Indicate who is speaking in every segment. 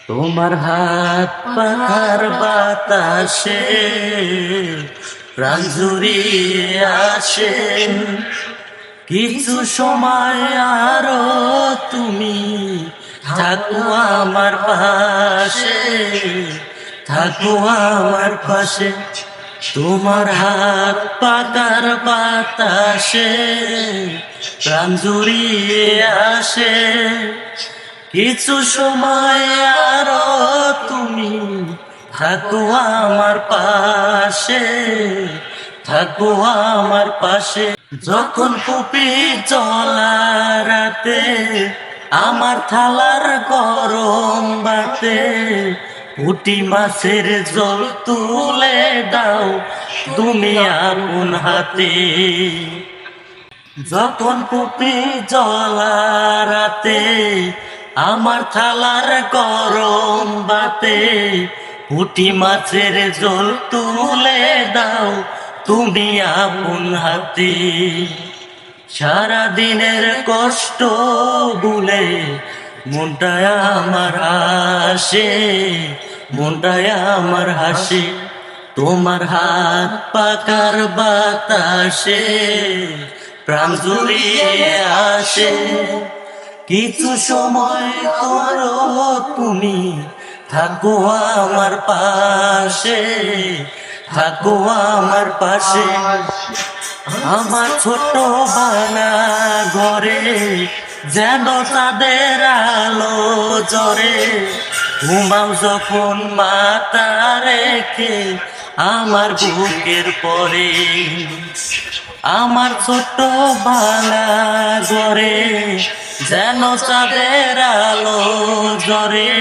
Speaker 1: তোমার হাত পাখার বাতাসে প্রাণ জুড়িয়ে আসে, কিছু সময় আরো তুমি থাকো আমার পাশে, থাকো আমার পাশে। তোমার হাত পাখার বাতাসে প্রাণ জুড়িয়ে আসে, কিছু সময় আরো তুমি থাকো আমার পাশে, থাকো আমার পাশে। যখন কুপি জ্বলা রাতে আমার থালার গরম বাতে, পুঁটি মাছের জল তুলে দাও তুমি আপন হাতে। যখন কুপি জ্বলা রাতে আমার থালার গরম বাতে, পুঁটি মাছের জল তুলে দাও তুমি আপন হাতে। সারা দিনের কষ্ট ভুলে মনটায় আমার হাসে, মনটায় আমার হাসে। তোমার হাত পাখার বাতাসে প্রাণ জুড়িয়ে আসে, কিছু সময় করো তুমি থাকো আমার পাশে, থাকো আমার পাশে। আমার ছোট বানা ঘরে যেন তাদের আলো জ্বরে, ঘুমাও যখন মাথা রেখে আমার বুকের পরে। আমার ছোট বানা ঘরে যেন তাদের আলো জ্বরে,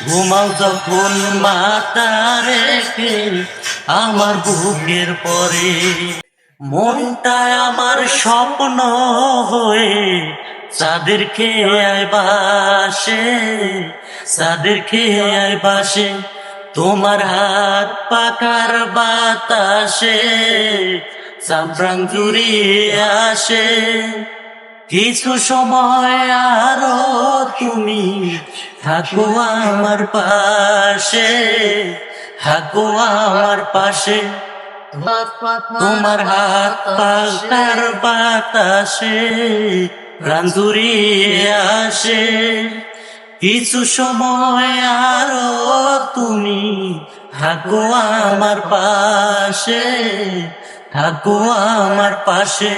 Speaker 1: ঘুমাও যখন মাথা রেখে আমার বুকের পরে। মনটা আমার স্বপ্ন হয়ে চাঁদের খেয়ায় বাসে, চাঁদের খেয়ায় বাসে। তোমার হাত পাখার বাতাসে প্রাণ জুড়িয়ে আসে, কিছু সময় আরো তুমি থাকো আমার পাশে, থাকো আমার পাশে। তোমার হাত পাখার বাতাসে প্রাণ জুড়িয়ে আসে, কিছু সময় আরো তুমি থাকো আমার পাশে, থাকো আমার পাশে।